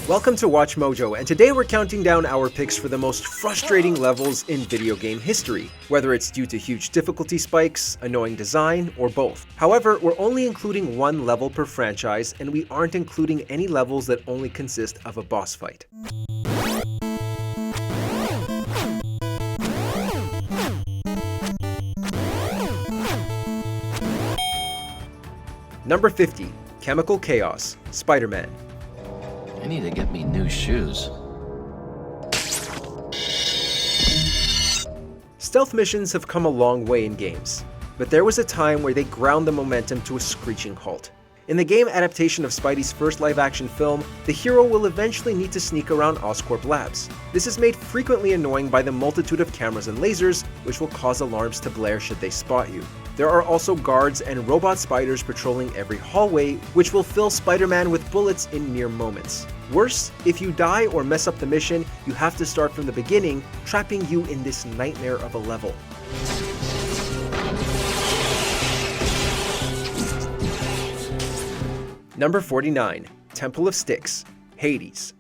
Welcome to Watch Mojo, and today we're counting down our picks for the most frustrating levels in video game history, whether it's due to huge difficulty spikes, annoying design, or both. However, we're only including one level per franchise, and we aren't including any levels that only consist of a boss fight. Number 50. Chemical Chaos, Spider-Man. I need to get me new shoes. Stealth missions have come a long way in games, but there was a time where they ground the momentum to a screeching halt. In the game adaptation of Spidey's first live-action film, the hero will eventually need to sneak around Oscorp Labs. This is made frequently annoying by the multitude of cameras and lasers, which will cause alarms to blare should they spot you. There are also guards and robot spiders patrolling every hallway, which will fill Spider-Man with bullets in mere moments. Worse, if you die or mess up the mission, you have to start from the beginning, trapping you in this nightmare of a level. Number 49. Temple of Styx, Hades.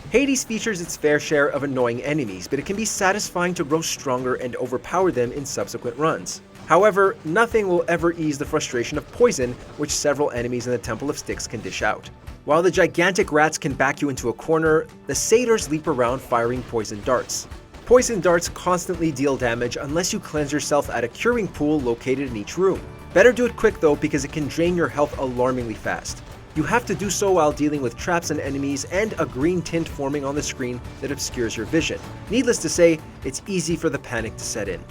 Hades features its fair share of annoying enemies, but it can be satisfying to grow stronger and overpower them in subsequent runs. However, nothing will ever ease the frustration of poison, which several enemies in the Temple of Styx can dish out. While the gigantic rats can back you into a corner, the satyrs leap around firing poison darts. Poison darts constantly deal damage unless you cleanse yourself at a curing pool located in each room. Better do it quick though, because it can drain your health alarmingly fast. You have to do so while dealing with traps and enemies and a green tint forming on the screen that obscures your vision. Needless to say, it's easy for the panic to set in.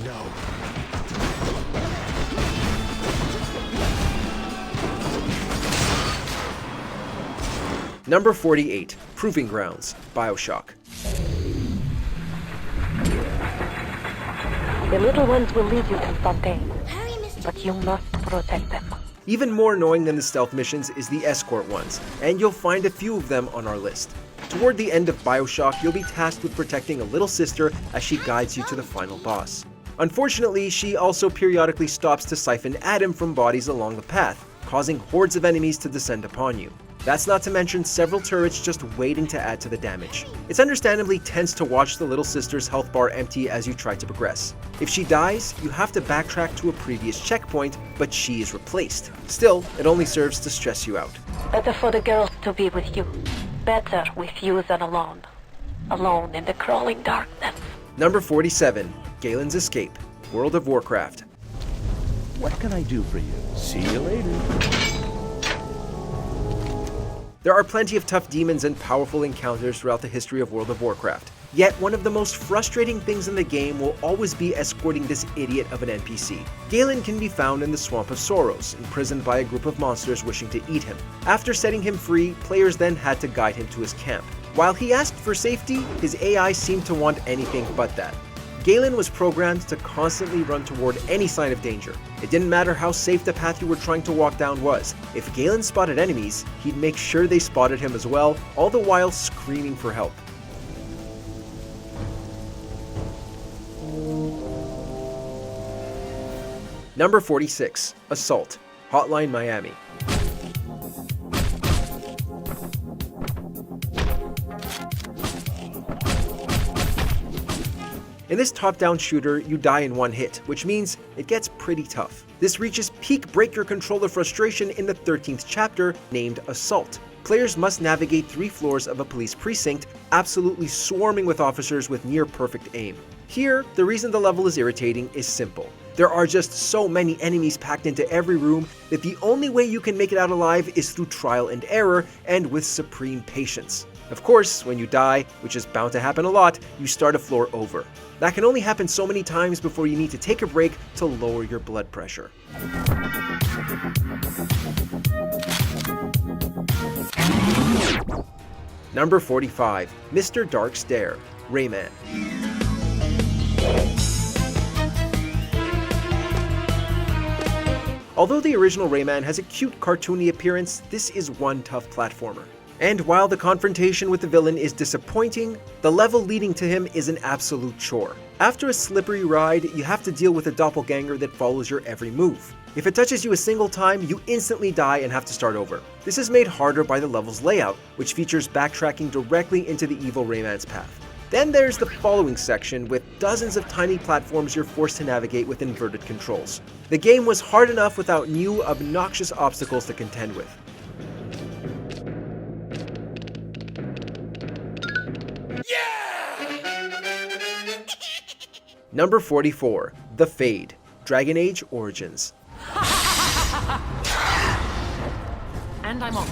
No. Number 48. Proving Grounds, BioShock. The little ones will lead you to something, but you must protect them. Even more annoying than the stealth missions is the escort ones, and you'll find a few of them on our list. Toward the end of BioShock, you'll be tasked with protecting a little sister as she guides you to the final boss. Unfortunately, she also periodically stops to siphon Adam from bodies along the path, causing hordes of enemies to descend upon you. That's not to mention several turrets just waiting to add to the damage. It's understandably tense to watch the little sister's health bar empty as you try to progress. If she dies, you have to backtrack to a previous checkpoint, but she is replaced. Still, it only serves to stress you out. Better for the girls to be with you. Better with you than alone. Alone in the crawling darkness. Number 47. Galen's Escape, World of Warcraft. What can I do for you? See you later. There are plenty of tough demons and powerful encounters throughout the history of World of Warcraft. Yet, one of the most frustrating things in the game will always be escorting this idiot of an NPC. Galen can be found in the Swamp of Sorrows, imprisoned by a group of monsters wishing to eat him. After setting him free, players then had to guide him to his camp. While he asked for safety, his AI seemed to want anything but that. Galen was programmed to constantly run toward any sign of danger. It didn't matter how safe the path you were trying to walk down was. If Galen spotted enemies, he'd make sure they spotted him as well, all the while screaming for help. Number 46. Assault, Hotline Miami. In this top-down shooter, you die in one hit, which means it gets pretty tough. This reaches peak break-your-controller frustration in the 13th chapter, named Assault. Players must navigate 3 floors of a police precinct, absolutely swarming with officers with near-perfect aim. Here, the reason the level is irritating is simple. There are just so many enemies packed into every room that the only way you can make it out alive is through trial and error, and with supreme patience. Of course, when you die, which is bound to happen a lot, you start a floor over. That can only happen so many times before you need to take a break to lower your blood pressure. Number 45. Mr. Dark Stare, Rayman. Although the original Rayman has a cute cartoony appearance, this is one tough platformer. And while the confrontation with the villain is disappointing, the level leading to him is an absolute chore. After a slippery ride, you have to deal with a doppelganger that follows your every move. If it touches you a single time, you instantly die and have to start over. This is made harder by the level's layout, which features backtracking directly into the evil Rayman's path. Then there's the following section with dozens of tiny platforms you're forced to navigate with inverted controls. The game was hard enough without new, obnoxious obstacles to contend with. Number 44. The Fade, Dragon Age Origins. And I'm off.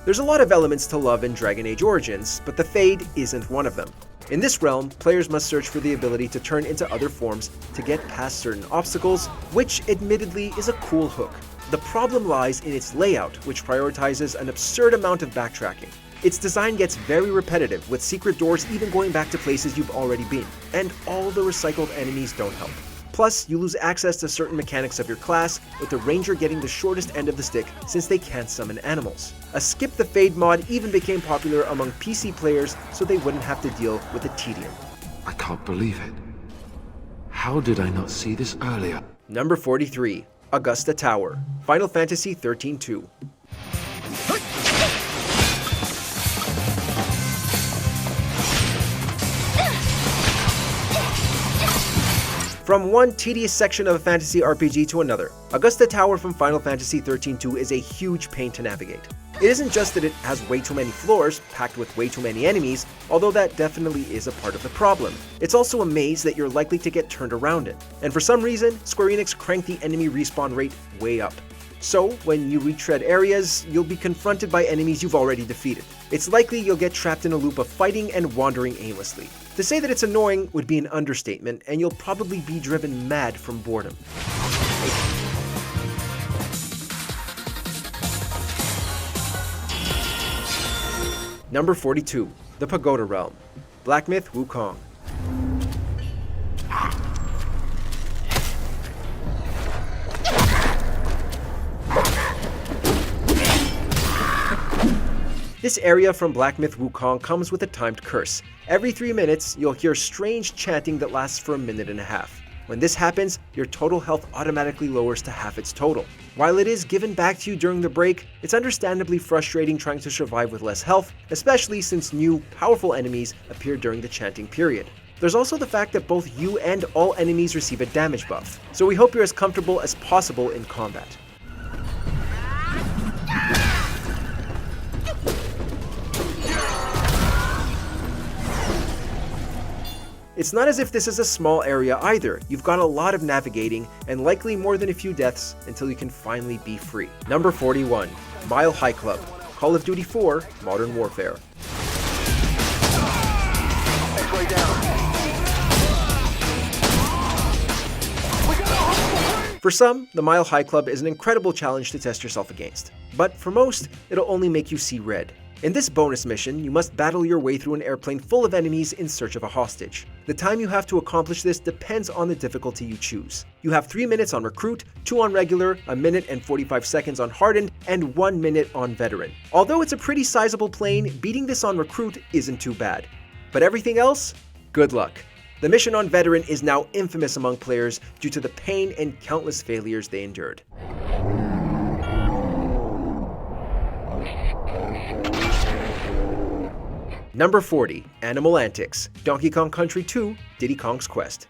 There's a lot of elements to love in Dragon Age Origins, but the Fade isn't one of them. In this realm, players must search for the ability to turn into other forms to get past certain obstacles, which admittedly is a cool hook. The problem lies in its layout, which prioritizes an absurd amount of backtracking. Its design gets very repetitive, with secret doors even going back to places you've already been, and all the recycled enemies don't help. Plus, you lose access to certain mechanics of your class, with the ranger getting the shortest end of the stick since they can't summon animals. A Skip the Fade mod even became popular among PC players so they wouldn't have to deal with the tedium. I can't believe it. How did I not see this earlier? Number 43. Augusta Tower, Final Fantasy XIII-2. From one tedious section of a fantasy RPG to another, Augusta Tower from Final Fantasy XIII-2 is a huge pain to navigate. It isn't just that it has way too many floors, packed with way too many enemies, although that definitely is a part of the problem. It's also a maze that you're likely to get turned around in. And for some reason, Square Enix cranked the enemy respawn rate way up. So, when you retread areas, you'll be confronted by enemies you've already defeated. It's likely you'll get trapped in a loop of fighting and wandering aimlessly. To say that it's annoying would be an understatement, and you'll probably be driven mad from boredom. Number 42. The Pagoda Realm, Black Myth Wukong. This area from Black Myth Wukong comes with a timed curse. Every 3 minutes, you'll hear strange chanting that lasts for a minute and a half. When this happens, your total health automatically lowers to half its total. While it is given back to you during the break, it's understandably frustrating trying to survive with less health, especially since new, powerful enemies appear during the chanting period. There's also the fact that both you and all enemies receive a damage buff, so we hope you're as comfortable as possible in combat. It's not as if this is a small area either. You've got a lot of navigating and likely more than a few deaths until you can finally be free. Number 41. Mile High Club, Call of Duty 4 Modern Warfare. For some, the Mile High Club is an incredible challenge to test yourself against. But for most, it'll only make you see red. In this bonus mission, you must battle your way through an airplane full of enemies in search of a hostage. The time you have to accomplish this depends on the difficulty you choose. You have 3 minutes on Recruit, 2 on Regular, 1 minute and 45 seconds on Hardened, and 1 minute on Veteran. Although it's a pretty sizable plane, beating this on Recruit isn't too bad. But everything else? Good luck. The mission on Veteran is now infamous among players due to the pain and countless failures they endured. Number 40. Animal Antics, Donkey Kong Country 2, Diddy Kong's Quest.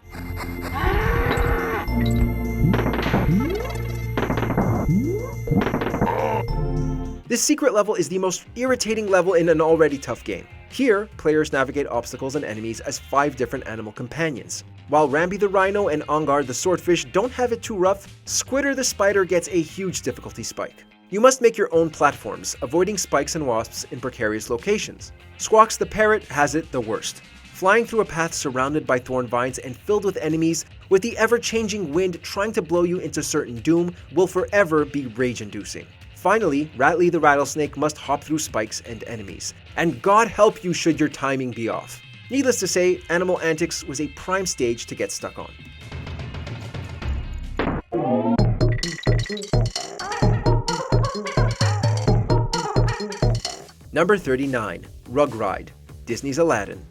This secret level is the most irritating level in an already tough game. Here, players navigate obstacles and enemies as 5 different animal companions. While Rambi the Rhino and Ongar the Swordfish don't have it too rough, Squitter the Spider gets a huge difficulty spike. You must make your own platforms, avoiding spikes and wasps in precarious locations. Squawks the Parrot has it the worst. Flying through a path surrounded by thorn vines and filled with enemies, with the ever-changing wind trying to blow you into certain doom, will forever be rage-inducing. Finally, Rattly the Rattlesnake must hop through spikes and enemies. And God help you should your timing be off. Needless to say, Animal Antics was a prime stage to get stuck on. Number 39. Rug Ride, Disney's Aladdin.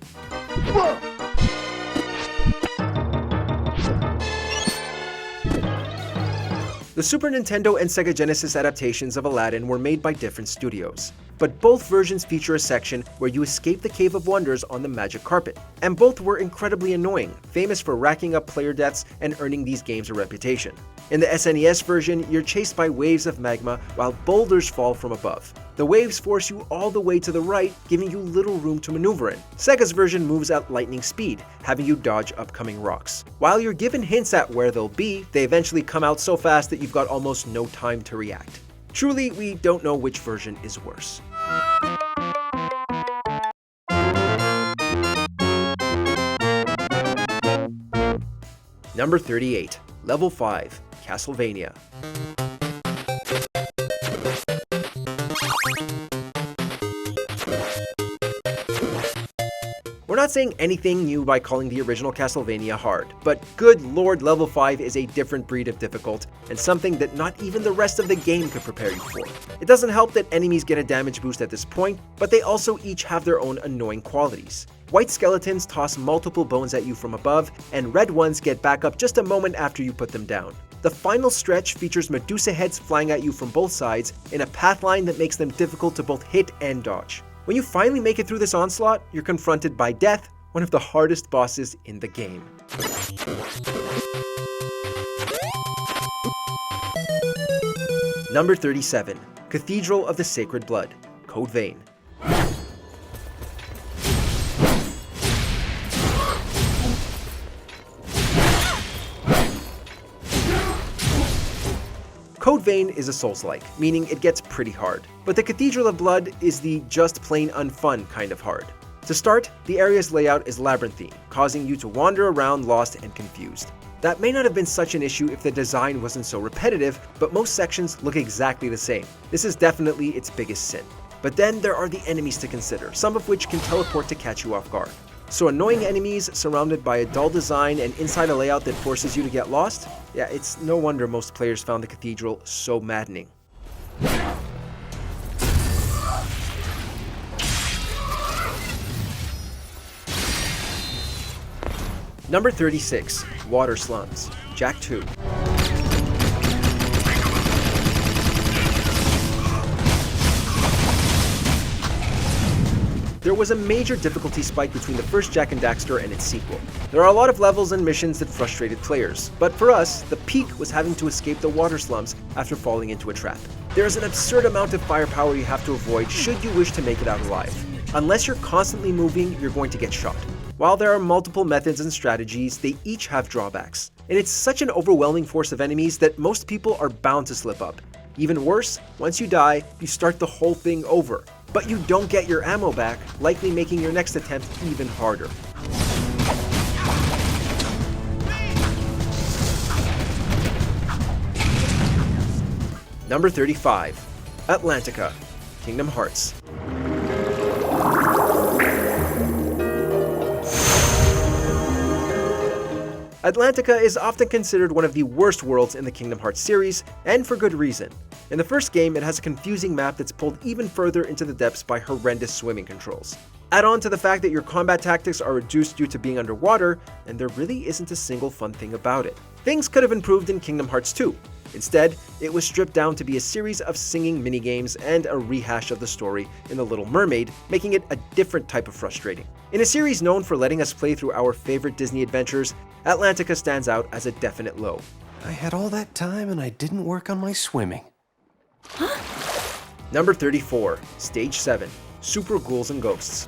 The Super Nintendo and Sega Genesis adaptations of Aladdin were made by different studios, but both versions feature a section where you escape the Cave of Wonders on the magic carpet, and both were incredibly annoying, famous for racking up player deaths and earning these games a reputation. In the SNES version, you're chased by waves of magma while boulders fall from above. The waves force you all the way to the right, giving you little room to maneuver in. Sega's version moves at lightning speed, having you dodge upcoming rocks. While you're given hints at where they'll be, they eventually come out so fast that you've got almost no time to react. Truly, we don't know which version is worse. Number 38. Level 5. Castlevania. We're not saying anything new by calling the original Castlevania hard, but good lord, level 5 is a different breed of difficult, and something that not even the rest of the game could prepare you for. It doesn't help that enemies get a damage boost at this point, but they also each have their own annoying qualities. White skeletons toss multiple bones at you from above, and red ones get back up just a moment after you put them down. The final stretch features Medusa heads flying at you from both sides in a pathline that makes them difficult to both hit and dodge. When you finally make it through this onslaught, you're confronted by Death, one of the hardest bosses in the game. Number 37. Cathedral of the Sacred Blood, Code Vein. Code Vein is a Souls-like, meaning it gets pretty hard, but the Cathedral of Blood is the just plain unfun kind of hard. To start, the area's layout is labyrinthine, causing you to wander around lost and confused. That may not have been such an issue if the design wasn't so repetitive, but most sections look exactly the same. This is definitely its biggest sin. But then there are the enemies to consider, some of which can teleport to catch you off guard. So annoying enemies surrounded by a dull design and inside a layout that forces you to get lost? Yeah, it's no wonder most players found the Cathedral so maddening. Number 36. Water Slums, Jak 2. There was a major difficulty spike between the first Jak and Daxter and its sequel. There are a lot of levels and missions that frustrated players, but for us, the peak was having to escape the water slums after falling into a trap. There is an absurd amount of firepower you have to avoid should you wish to make it out alive. Unless you're constantly moving, you're going to get shot. While there are multiple methods and strategies, they each have drawbacks. And it's such an overwhelming force of enemies that most people are bound to slip up. Even worse, once you die, you start the whole thing over. But you don't get your ammo back, likely making your next attempt even harder. Number 35. Atlantica, Kingdom Hearts. Atlantica is often considered one of the worst worlds in the Kingdom Hearts series, and for good reason. In the first game, it has a confusing map that's pulled even further into the depths by horrendous swimming controls. Add on to the fact that your combat tactics are reduced due to being underwater, and there really isn't a single fun thing about it. Things could have improved in Kingdom Hearts 2. Instead, it was stripped down to be a series of singing minigames and a rehash of the story in The Little Mermaid, making it a different type of frustrating. In a series known for letting us play through our favorite Disney adventures, Atlantica stands out as a definite low. I had all that time and I didn't work on my swimming. Number 34. Stage 7. Super Ghouls and Ghosts.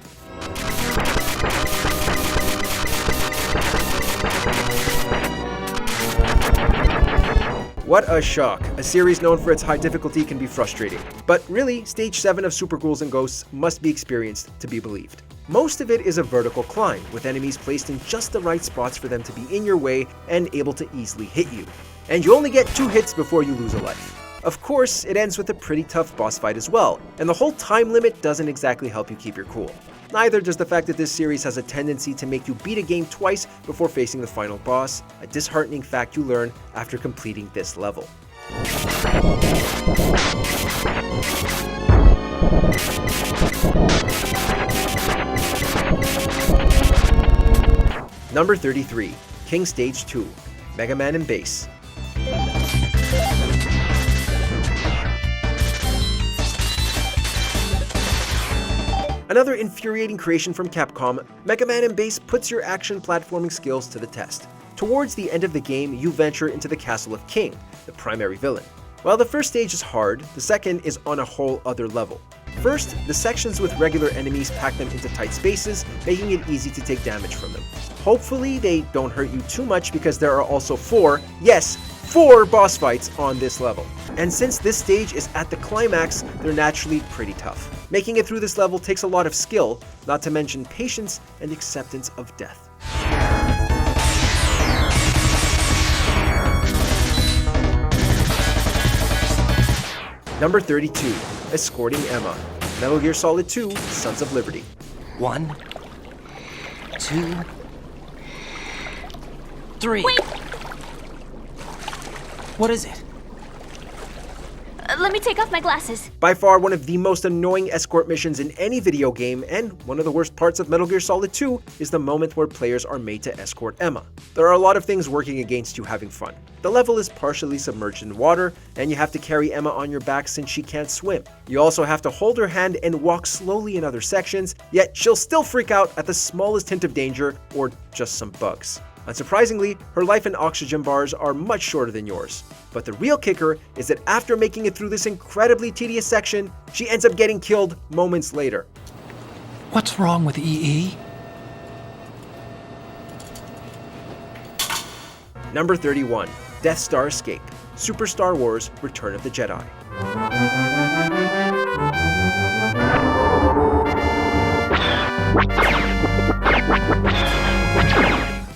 What a shock. A series known for its high difficulty can be frustrating. But really, Stage 7 of Super Ghouls and Ghosts must be experienced to be believed. Most of it is a vertical climb, with enemies placed in just the right spots for them to be in your way and able to easily hit you. And you only get 2 hits before you lose a life. Of course, it ends with a pretty tough boss fight as well, and the whole time limit doesn't exactly help you keep your cool. Neither does the fact that this series has a tendency to make you beat a game twice before facing the final boss, a disheartening fact you learn after completing this level. Number 33, King Stage 2, Mega Man and Bass. Another infuriating creation from Capcom, Mega Man and Bass puts your action platforming skills to the test. Towards the end of the game, you venture into the Castle of King, the primary villain. While the first stage is hard, the second is on a whole other level. First, the sections with regular enemies pack them into tight spaces, making it easy to take damage from them. Hopefully they don't hurt you too much because there are also 4 boss fights on this level. And since this stage is at the climax, they're naturally pretty tough. Making it through this level takes a lot of skill, not to mention patience and acceptance of death. Number 32, Escorting Emma, Metal Gear Solid 2, Sons of Liberty. 1, 2, 3. Wait! What is it? Let me take off my glasses. By far one of the most annoying escort missions in any video game, and one of the worst parts of Metal Gear Solid 2 is the moment where players are made to escort Emma. There are a lot of things working against you having fun. The level is partially submerged in water, and you have to carry Emma on your back since she can't swim. You also have to hold her hand and walk slowly in other sections, yet she'll still freak out at the smallest hint of danger or just some bugs. Unsurprisingly, her life and oxygen bars are much shorter than yours. But the real kicker is that after making it through this incredibly tedious section, she ends up getting killed moments later. What's wrong with EE? Number 31, Death Star Escape, Super Star Wars Return of the Jedi.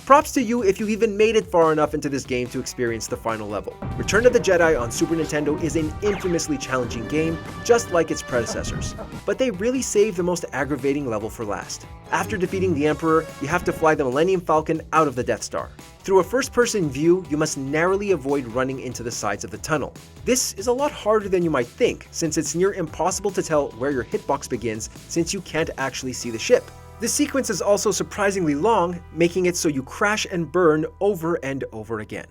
Props to you if you even made it far enough into this game to experience the final level. Return of the Jedi on Super Nintendo is an infamously challenging game, just like its predecessors. But they really saved the most aggravating level for last. After defeating the Emperor, you have to fly the Millennium Falcon out of the Death Star. Through a first-person view, you must narrowly avoid running into the sides of the tunnel. This is a lot harder than you might think, since it's near impossible to tell where your hitbox begins since you can't actually see the ship. This sequence is also surprisingly long, making it so you crash and burn over and over again.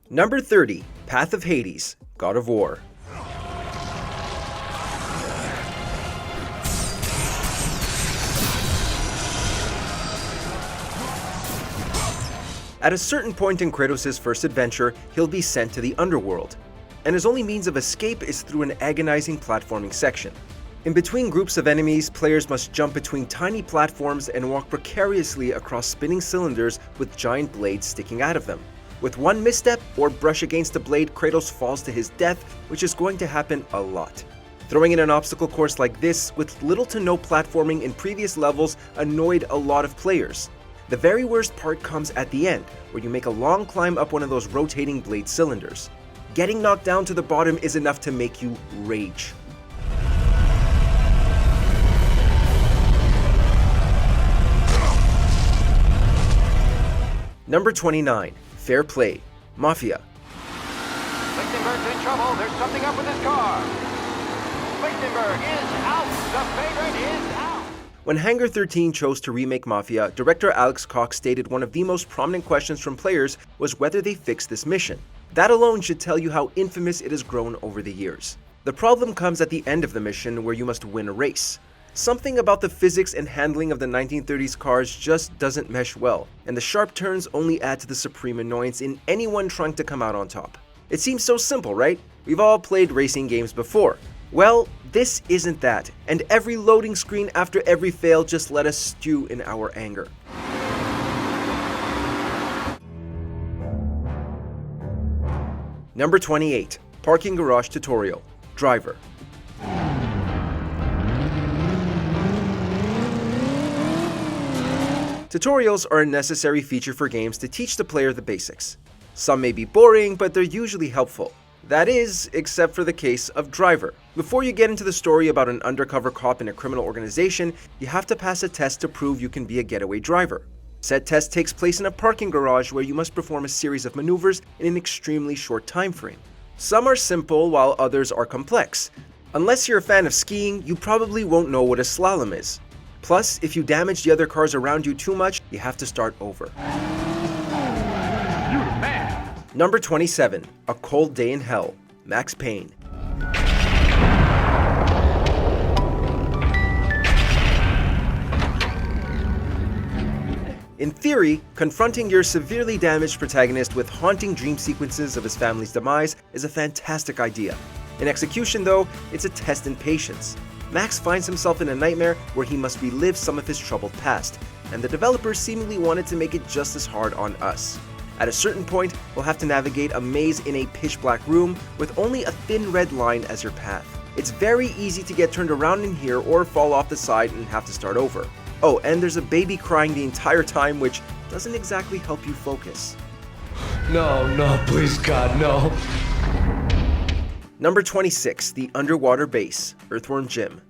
Number 30, Path of Hades, God of War. At a certain point in Kratos' first adventure, he'll be sent to the underworld, and his only means of escape is through an agonizing platforming section. In between groups of enemies, players must jump between tiny platforms and walk precariously across spinning cylinders with giant blades sticking out of them. With one misstep or brush against a blade, Kratos falls to his death, which is going to happen a lot. Throwing in an obstacle course like this, with little to no platforming in previous levels, annoyed a lot of players. The very worst part comes at the end, where you make a long climb up one of those rotating blade cylinders. Getting knocked down to the bottom is enough to make you rage. Number 29, Fair Play, Mafia. Lichtenberg's in trouble. There's something up with his car. Lichtenberg is out. The favorite is out. When Hangar 13 chose to remake Mafia, director Alex Cox stated one of the most prominent questions from players was whether they fixed this mission. That alone should tell you how infamous it has grown over the years. The problem comes at the end of the mission, where you must win a race. Something about the physics and handling of the 1930s cars just doesn't mesh well, and the sharp turns only add to the supreme annoyance in anyone trying to come out on top. It seems so simple, right? We've all played racing games before. Well, this isn't that, and every loading screen after every fail just let us stew in our anger. Number 28, Parking Garage Tutorial, Driver. Tutorials are a necessary feature for games to teach the player the basics. Some may be boring, but they're usually helpful. That is, except for the case of Driver. Before you get into the story about an undercover cop in a criminal organization, you have to pass a test to prove you can be a getaway driver. Said test takes place in a parking garage where you must perform a series of maneuvers in an extremely short time frame. Some are simple while others are complex. Unless you're a fan of skiing, you probably won't know what a slalom is. Plus, if you damage the other cars around you too much, you have to start over. Number 27, A Cold Day in Hell, Max Payne. In theory, confronting your severely damaged protagonist with haunting dream sequences of his family's demise is a fantastic idea. In execution, though, it's a test in patience. Max finds himself in a nightmare where he must relive some of his troubled past, and the developers seemingly wanted to make it just as hard on us. At a certain point, we'll have to navigate a maze in a pitch-black room with only a thin red line as your path. It's very easy to get turned around in here or fall off the side and have to start over. Oh, and there's a baby crying the entire time, which doesn't exactly help you focus. No, please God, no. Number 26, The Underwater Base, Earthworm Jim.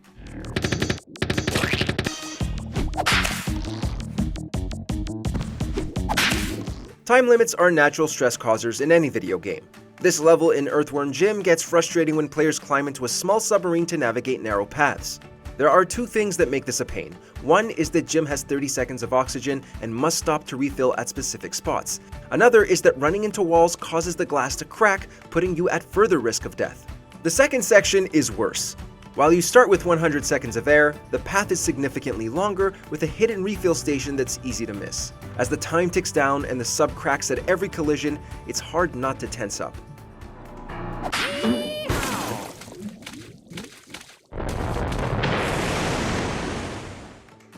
Time limits are natural stress causers in any video game. This level in Earthworm Jim gets frustrating when players climb into a small submarine to navigate narrow paths. There are two things that make this a pain. One is that Jim has 30 seconds of oxygen and must stop to refill at specific spots. Another is that running into walls causes the glass to crack, putting you at further risk of death. The second section is worse. While you start with 100 seconds of air, the path is significantly longer with a hidden refill station that's easy to miss. As the time ticks down and the sub cracks at every collision, it's hard not to tense up.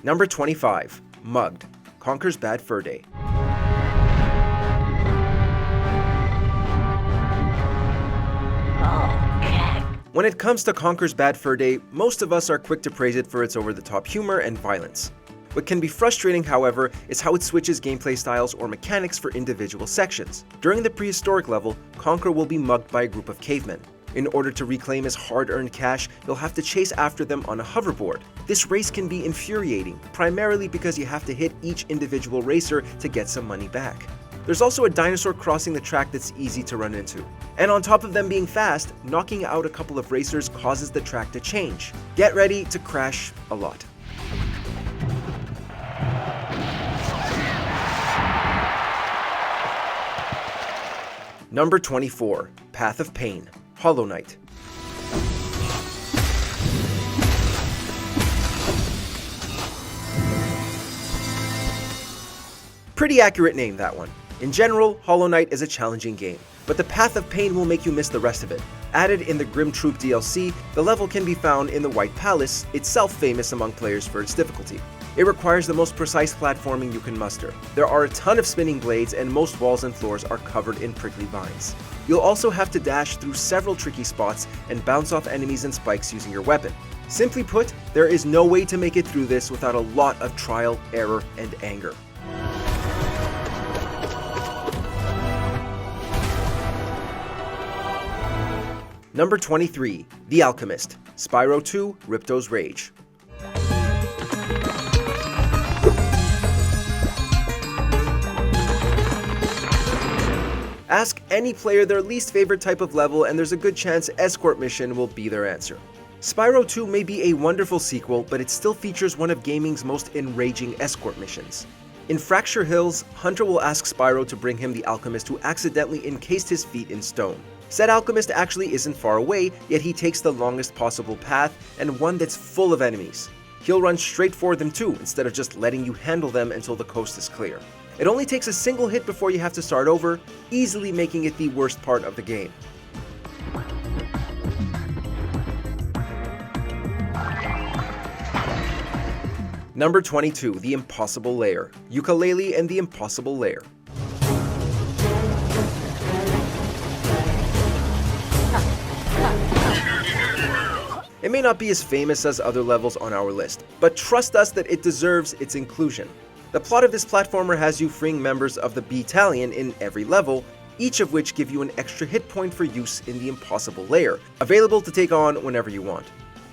Number 25, Mugged, Conker's Bad Fur Day. When it comes to Conker's Bad Fur Day, most of us are quick to praise it for its over-the-top humor and violence. What can be frustrating, however, is how it switches gameplay styles or mechanics for individual sections. During the prehistoric level, Conker will be mugged by a group of cavemen. In order to reclaim his hard-earned cash, you'll have to chase after them on a hoverboard. This race can be infuriating, primarily because you have to hit each individual racer to get some money back. There's also a dinosaur crossing the track that's easy to run into. And on top of them being fast, knocking out a couple of racers causes the track to change. Get ready to crash a lot. Number 24, Path of Pain, Hollow Knight. Pretty accurate name, that one. In general, Hollow Knight is a challenging game, but the Path of Pain will make you miss the rest of it. Added in the Grim Troop DLC, the level can be found in the White Palace, itself famous among players for its difficulty. It requires the most precise platforming you can muster. There are a ton of spinning blades and most walls and floors are covered in prickly vines. You'll also have to dash through several tricky spots and bounce off enemies and spikes using your weapon. Simply put, there is no way to make it through this without a lot of trial, error, and anger. Number 23, The Alchemist, Spyro 2, Ripto's Rage. Ask any player their least favorite type of level and there's a good chance Escort Mission will be their answer. Spyro 2 may be a wonderful sequel, but it still features one of gaming's most enraging escort missions. In Fracture Hills, Hunter will ask Spyro to bring him the alchemist who accidentally encased his feet in stone. Said alchemist actually isn't far away, yet he takes the longest possible path and one that's full of enemies. He'll run straight for them too, instead of just letting you handle them until the coast is clear. It only takes a single hit before you have to start over, easily making it the worst part of the game. Number 22, The Impossible Lair, Yooka-Laylee and the Impossible Lair. It may not be as famous as other levels on our list, but trust us that it deserves its inclusion. The plot of this platformer has you freeing members of the Battalion in every level, each of which give you an extra hit point for use in the Impossible Lair, available to take on whenever you want.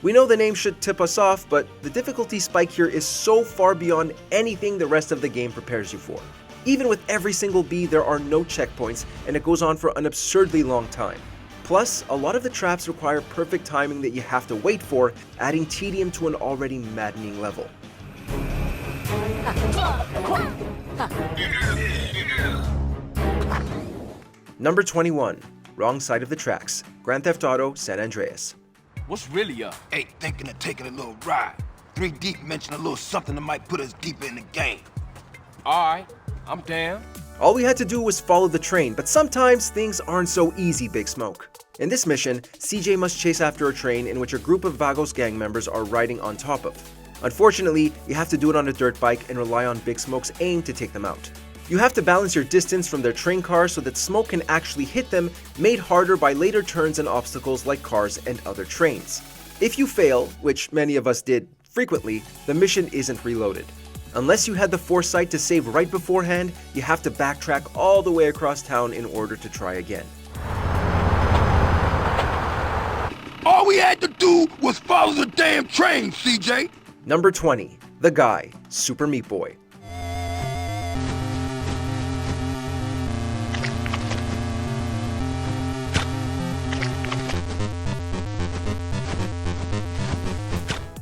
We know the name should tip us off, but the difficulty spike here is so far beyond anything the rest of the game prepares you for. Even with every single bee, there are no checkpoints, and it goes on for an absurdly long time. Plus, a lot of the traps require perfect timing that you have to wait for, adding tedium to an already maddening level. Number 21. Wrong Side of the Tracks. Grand Theft Auto San Andreas. What's really up? Hey, thinking of taking a little ride. 3 Deep mentioned a little something that might put us deeper in the game. Alright, I'm down. All we had to do was follow the train, but sometimes things aren't so easy, Big Smoke. In this mission, CJ must chase after a train in which a group of Vagos gang members are riding on top of. Unfortunately, you have to do it on a dirt bike and rely on Big Smoke's aim to take them out. You have to balance your distance from their train car so that Smoke can actually hit them, made harder by later turns and obstacles like cars and other trains. If you fail, which many of us did frequently, the mission isn't reloaded. Unless you had the foresight to save right beforehand, you have to backtrack all the way across town in order to try again. All we had to do was follow the damn train, CJ! Number 20. The Guy, Super Meat Boy.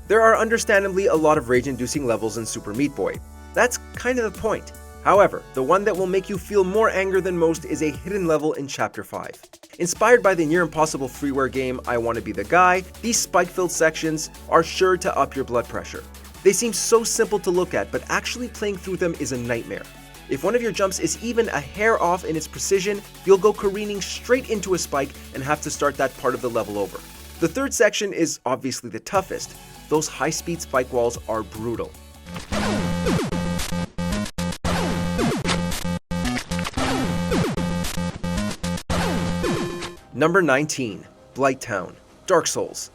There are understandably a lot of rage-inducing levels in Super Meat Boy. That's kind of the point. However, the one that will make you feel more anger than most is a hidden level in Chapter 5. Inspired by the near-impossible freeware game I Wanna Be the Guy, these spike-filled sections are sure to up your blood pressure. They seem so simple to look at, but actually playing through them is a nightmare. If one of your jumps is even a hair off in its precision, you'll go careening straight into a spike and have to start that part of the level over. The third section is obviously the toughest. Those high-speed spike walls are brutal. Number 19. Blighttown, Dark Souls.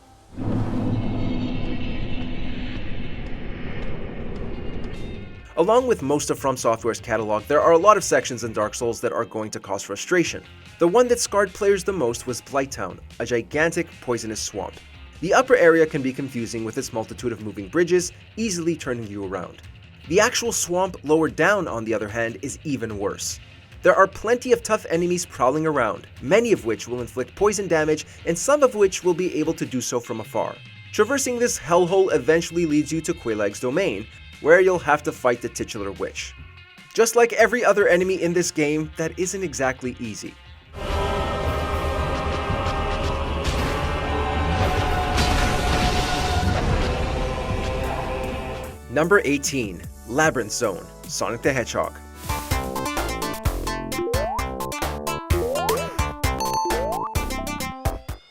Along with most of From Software's catalog, there are a lot of sections in Dark Souls that are going to cause frustration. The one that scarred players the most was Blighttown, a gigantic, poisonous swamp. The upper area can be confusing with its multitude of moving bridges, easily turning you around. The actual swamp lower down, on the other hand, is even worse. There are plenty of tough enemies prowling around, many of which will inflict poison damage and some of which will be able to do so from afar. Traversing this hellhole eventually leads you to Quelaag's domain, where you'll have to fight the titular witch. Just like every other enemy in this game, that isn't exactly easy. Number 18. Labyrinth Zone, Sonic the Hedgehog.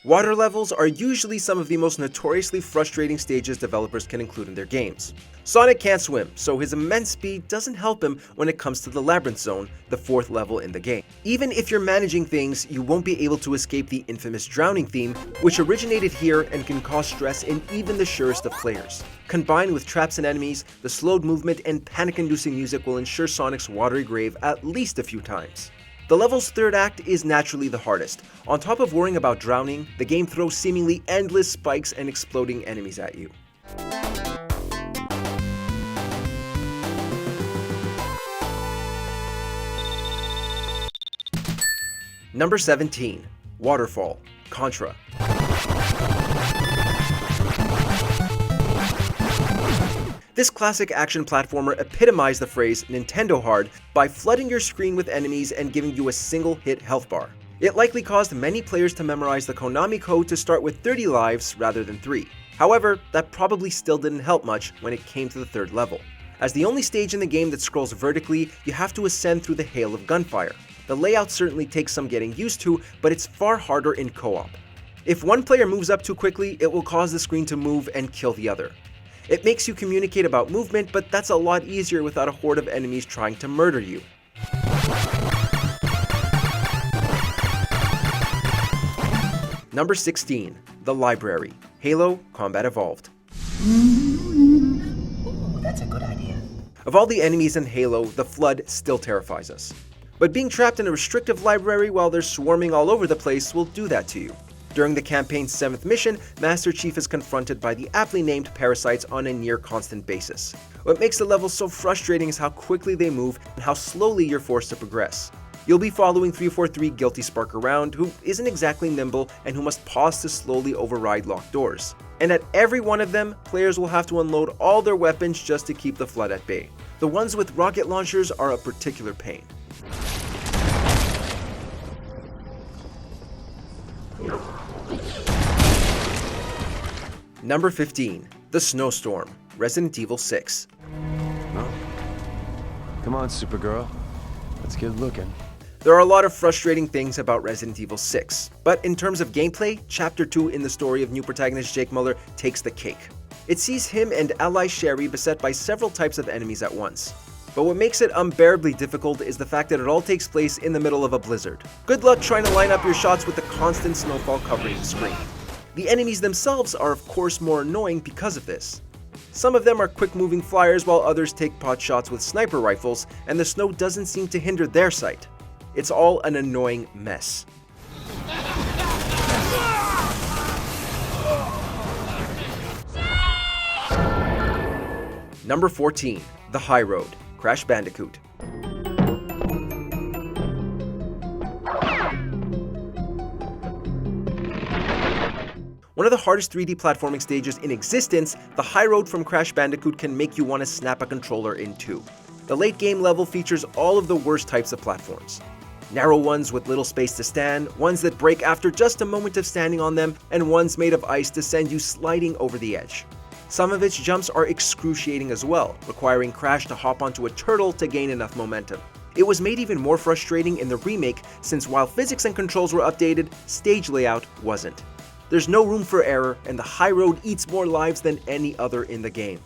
Water levels are usually some of the most notoriously frustrating stages developers can include in their games. Sonic can't swim, so his immense speed doesn't help him when it comes to the Labyrinth Zone, the 4th level in the game. Even if you're managing things, you won't be able to escape the infamous drowning theme, which originated here and can cause stress in even the surest of players. Combined with traps and enemies, the slowed movement and panic-inducing music will ensure Sonic's watery grave at least a few times. The level's third act is naturally the hardest. On top of worrying about drowning, the game throws seemingly endless spikes and exploding enemies at you. Number 17. Waterfall, Contra. This classic action platformer epitomized the phrase Nintendo hard by flooding your screen with enemies and giving you a single hit health bar. It likely caused many players to memorize the Konami code to start with 30 lives rather than 3. However, that probably still didn't help much when it came to the 3rd level. As the only stage in the game that scrolls vertically, you have to ascend through the hail of gunfire. The layout certainly takes some getting used to, but it's far harder in co-op. If one player moves up too quickly, it will cause the screen to move and kill the other. It makes you communicate about movement, but that's a lot easier without a horde of enemies trying to murder you. Number 16. The Library, Halo Combat Evolved. Ooh, that's a good idea. Of all the enemies in Halo, the Flood still terrifies us. But being trapped in a restrictive library while they're swarming all over the place will do that to you. During the campaign's 7th mission, Master Chief is confronted by the aptly named parasites on a near-constant basis. What makes the level so frustrating is how quickly they move and how slowly you're forced to progress. You'll be following 343 Guilty Spark around, who isn't exactly nimble and who must pause to slowly override locked doors. And at every one of them, players will have to unload all their weapons just to keep the flood at bay. The ones with rocket launchers are a particular pain. Number 15. The Snowstorm, Resident Evil 6. Well, come on, Supergirl. Let's get looking. There are a lot of frustrating things about Resident Evil 6, but in terms of gameplay, Chapter 2 in the story of new protagonist Jake Muller takes the cake. It sees him and ally Sherry beset by several types of enemies at once. But what makes it unbearably difficult is the fact that it all takes place in the middle of a blizzard. Good luck trying to line up your shots with the constant snowfall covering the screen. The enemies themselves are of course more annoying because of this. Some of them are quick-moving flyers while others take pot shots with sniper rifles, and the snow doesn't seem to hinder their sight. It's all an annoying mess. Number 14. The High Road, Crash Bandicoot. One of the hardest 3D platforming stages in existence, the High Road from Crash Bandicoot can make you want to snap a controller in two. The late game level features all of the worst types of platforms. Narrow ones with little space to stand, ones that break after just a moment of standing on them, and ones made of ice to send you sliding over the edge. Some of its jumps are excruciating as well, requiring Crash to hop onto a turtle to gain enough momentum. It was made even more frustrating in the remake since while physics and controls were updated, stage layout wasn't. There's no room for error, and the High Road eats more lives than any other in the game.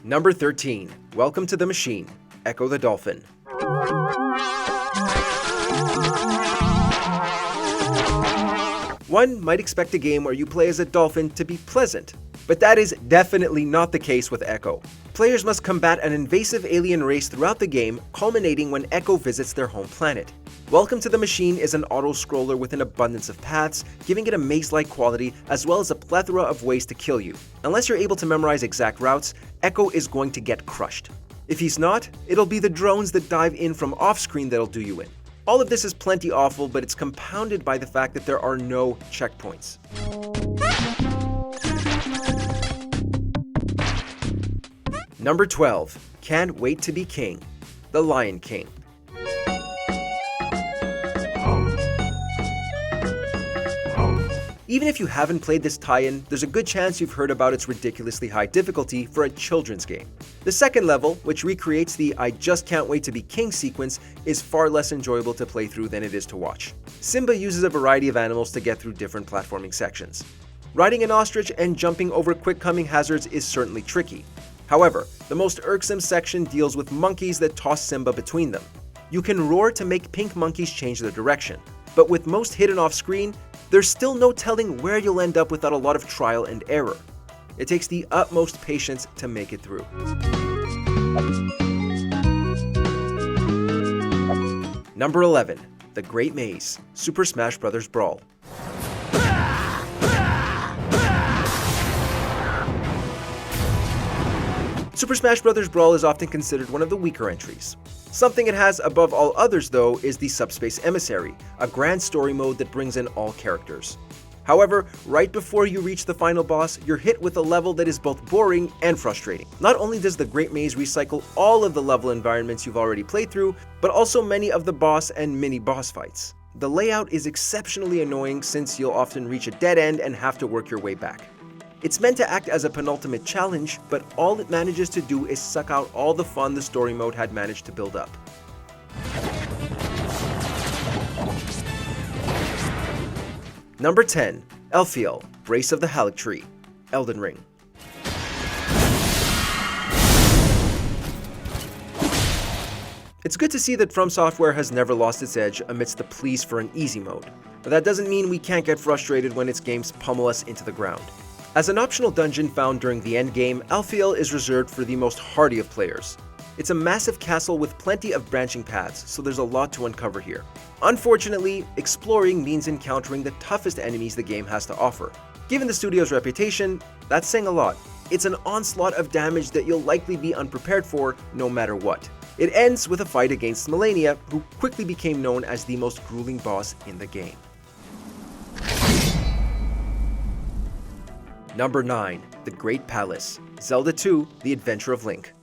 Number 13. Welcome to the Machine, Echo the Dolphin. One might expect a game where you play as a dolphin to be pleasant, but that is definitely not the case with Echo. Players must combat an invasive alien race throughout the game, culminating when Echo visits their home planet. Welcome to the Machine is an auto-scroller with an abundance of paths, giving it a maze-like quality as well as a plethora of ways to kill you. Unless you're able to memorize exact routes, Echo is going to get crushed. If he's not, it'll be the drones that dive in from off-screen that'll do you in. All of this is plenty awful, but it's compounded by the fact that there are no checkpoints. Number 12. Can't Wait to Be King, The Lion King. Even if you haven't played this tie-in, there's a good chance you've heard about its ridiculously high difficulty for a children's game. The second level, which recreates the I just can't wait to be king sequence, is far less enjoyable to play through than it is to watch. Simba uses a variety of animals to get through different platforming sections. Riding an ostrich and jumping over quick-coming hazards is certainly tricky. However, the most irksome section deals with monkeys that toss Simba between them. You can roar to make pink monkeys change their direction, but with most hidden off-screen, there's still no telling where you'll end up without a lot of trial and error. It takes the utmost patience to make it through. Number 11. The Great Maze, Super Smash Bros. Brawl. Super Smash Bros. Brawl is often considered one of the weaker entries. Something it has above all others though is the Subspace Emissary, a grand story mode that brings in all characters. However, right before you reach the final boss, you're hit with a level that is both boring and frustrating. Not only does the Great Maze recycle all of the level environments you've already played through, but also many of the boss and mini-boss fights. The layout is exceptionally annoying since you'll often reach a dead end and have to work your way back. It's meant to act as a penultimate challenge, but all it manages to do is suck out all the fun the story mode had managed to build up. Number 10. Elfiel, Brace of the Haligtree, Elden Ring. It's good to see that From Software has never lost its edge amidst the pleas for an easy mode, but that doesn't mean we can't get frustrated when its games pummel us into the ground. As an optional dungeon found during the endgame, Elfiel is reserved for the most hardy of players. It's a massive castle with plenty of branching paths, so there's a lot to uncover here. Unfortunately, exploring means encountering the toughest enemies the game has to offer. Given the studio's reputation, that's saying a lot. It's an onslaught of damage that you'll likely be unprepared for no matter what. It ends with a fight against Melania, who quickly became known as the most grueling boss in the game. Number 9. The Great Palace. Zelda 2: The Adventure of Link.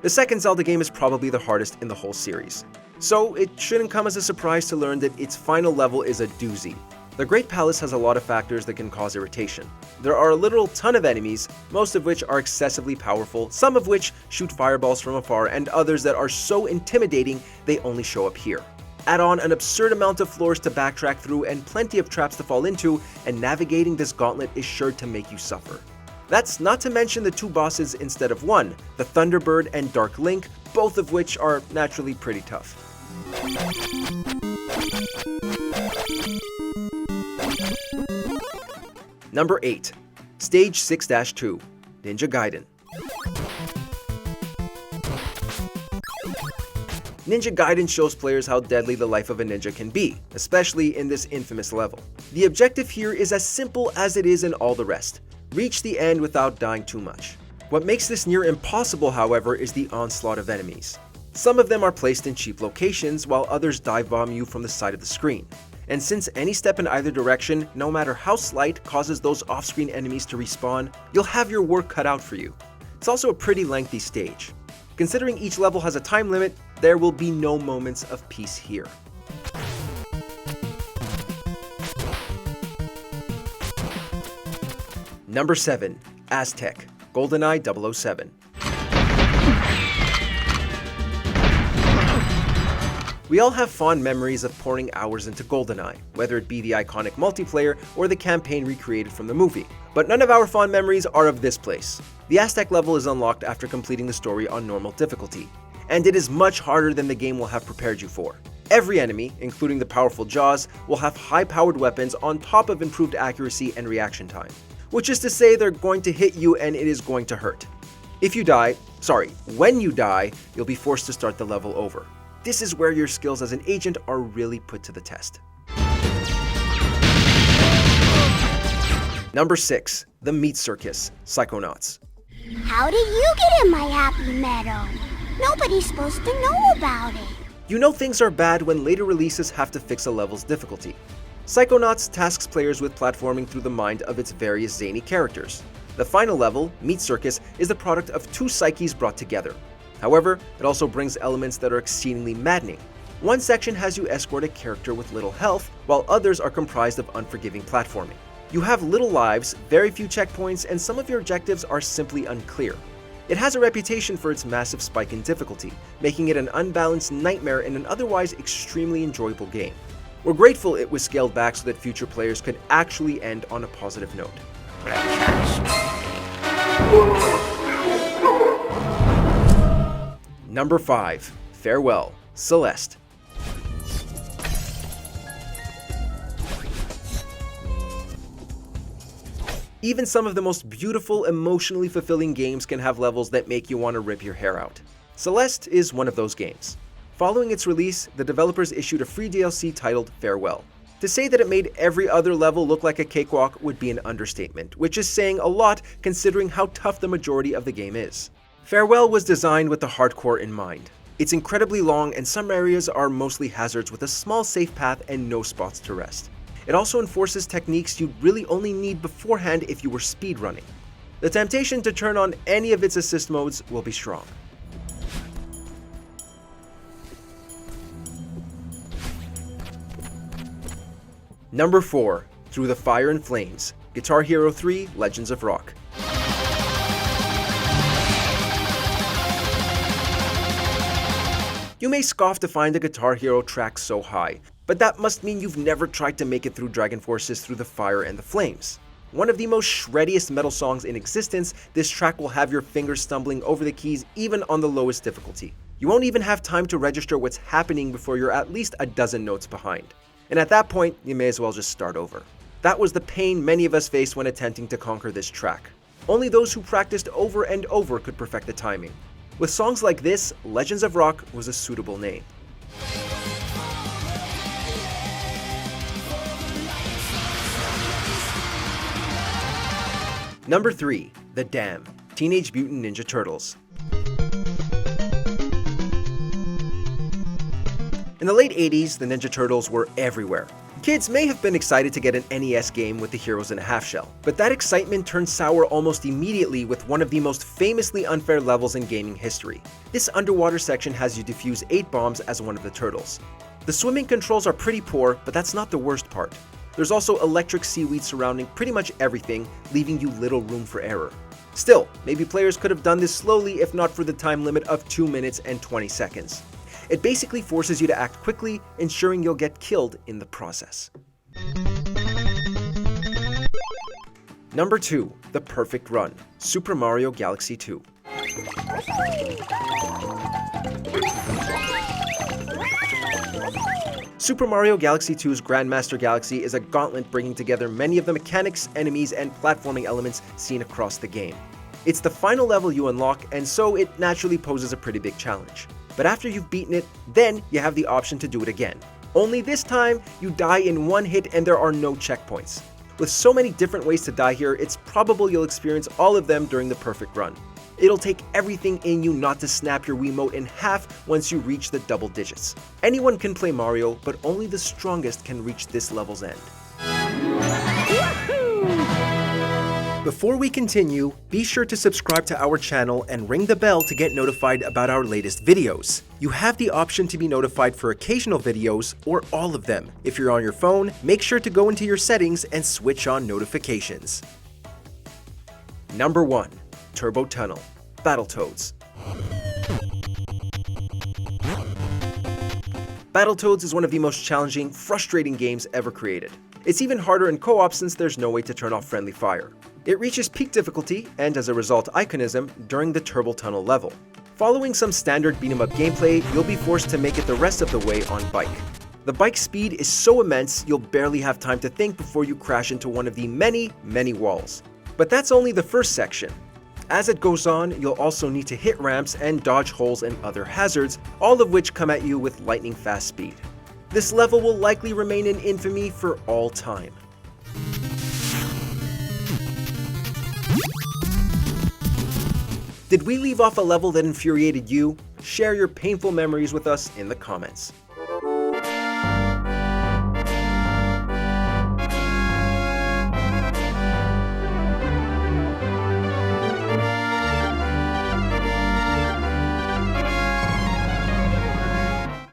The second Zelda game is probably the hardest in the whole series, so it shouldn't come as a surprise to learn that its final level is a doozy. The Great Palace has a lot of factors that can cause irritation. There are a literal ton of enemies, most of which are excessively powerful, some of which shoot fireballs from afar, and others that are so intimidating they only show up here. Add on an absurd amount of floors to backtrack through and plenty of traps to fall into, and navigating this gauntlet is sure to make you suffer. That's not to mention the 2 bosses instead of 1, the Thunderbird and Dark Link, both of which are naturally pretty tough. Number 8. Stage 6-2, Ninja Gaiden. Ninja Gaiden shows players how deadly the life of a ninja can be, especially in this infamous level. The objective here is as simple as it is in all the rest. Reach the end without dying too much. What makes this near impossible, however, is the onslaught of enemies. Some of them are placed in cheap locations, while others dive bomb you from the side of the screen. And since any step in either direction, no matter how slight, causes those off-screen enemies to respawn, you'll have your work cut out for you. It's also a pretty lengthy stage. Considering each level has a time limit, there will be no moments of peace here. Number 7. Aztec, GoldenEye 007. We all have fond memories of pouring hours into GoldenEye, whether it be the iconic multiplayer or the campaign recreated from the movie. But none of our fond memories are of this place. The Aztec level is unlocked after completing the story on normal difficulty, and it is much harder than the game will have prepared you for. Every enemy, including the powerful Jaws, will have high-powered weapons on top of improved accuracy and reaction time, which is to say they're going to hit you and it is going to hurt. When you die, you'll be forced to start the level over. This is where your skills as an agent are really put to the test. Number 6. The Meat Circus, Psychonauts. How did you get in my happy meadow? Nobody's supposed to know about it. You know things are bad when later releases have to fix a level's difficulty. Psychonauts tasks players with platforming through the mind of its various zany characters. The final level, Meat Circus, is the product of 2 psyches brought together. However, it also brings elements that are exceedingly maddening. One section has you escort a character with little health, while others are comprised of unforgiving platforming. You have little lives, very few checkpoints, and some of your objectives are simply unclear. It has a reputation for its massive spike in difficulty, making it an unbalanced nightmare in an otherwise extremely enjoyable game. We're grateful it was scaled back so that future players could actually end on a positive note. Number 5. Farewell, Celeste. Even some of the most beautiful, emotionally fulfilling games can have levels that make you want to rip your hair out. Celeste is one of those games. Following its release, the developers issued a free DLC titled Farewell. To say that it made every other level look like a cakewalk would be an understatement, which is saying a lot considering how tough the majority of the game is. Farewell was designed with the hardcore in mind. It's incredibly long and some areas are mostly hazards with a small safe path and no spots to rest. It also enforces techniques you'd really only need beforehand if you were speedrunning. The temptation to turn on any of its assist modes will be strong. Number 4. Through the Fire and Flames, Guitar Hero 3: Legends of Rock. You may scoff to find a Guitar Hero track so high, but that must mean you've never tried to make it through Dragon Force's Through the Fire and the Flames. One of the most shreddiest metal songs in existence, this track will have your fingers stumbling over the keys even on the lowest difficulty. You won't even have time to register what's happening before you're at least a dozen notes behind. And at that point, you may as well just start over. That was the pain many of us faced when attempting to conquer this track. Only those who practiced over and over could perfect the timing. With songs like this, Legends of Rock was a suitable name. Number 3. The Dam, Teenage Mutant Ninja Turtles. In the late 80s, the Ninja Turtles were everywhere. Kids may have been excited to get an NES game with the heroes in a half-shell, but that excitement turned sour almost immediately with one of the most famously unfair levels in gaming history. This underwater section has you defuse 8 bombs as one of the turtles. The swimming controls are pretty poor, but that's not the worst part. There's also electric seaweed surrounding pretty much everything, leaving you little room for error. Still, maybe players could have done this slowly if not for the time limit of 2 minutes and 20 seconds. It basically forces you to act quickly, ensuring you'll get killed in the process. Number 2. The Perfect Run, Super Mario Galaxy 2. Super Mario Galaxy 2's Grandmaster Galaxy is a gauntlet bringing together many of the mechanics, enemies, and platforming elements seen across the game. It's the final level you unlock, and so it naturally poses a pretty big challenge. But after you've beaten it, then you have the option to do it again. Only this time, you die in one hit and there are no checkpoints. With so many different ways to die here, it's probable you'll experience all of them during the perfect run. It'll take everything in you not to snap your Wiimote in half once you reach the double digits. Anyone can play Mario, but only the strongest can reach this level's end. Before we continue, be sure to subscribe to our channel and ring the bell to get notified about our latest videos. You have the option to be notified for occasional videos or all of them. If you're on your phone, make sure to go into your settings and switch on notifications. Number 1. Turbo Tunnel, Battletoads. Battletoads is one of the most challenging, frustrating games ever created. It's even harder in co-op since there's no way to turn off friendly fire. It reaches peak difficulty, and as a result iconism, during the Turbo Tunnel level. Following some standard beat-em-up gameplay, you'll be forced to make it the rest of the way on bike. The bike's speed is so immense, you'll barely have time to think before you crash into one of the many walls. But that's only the first section. As it goes on, you'll also need to hit ramps and dodge holes and other hazards, all of which come at you with lightning-fast speed. This level will likely remain in infamy for all time. Did we leave off a level that infuriated you? Share your painful memories with us in the comments.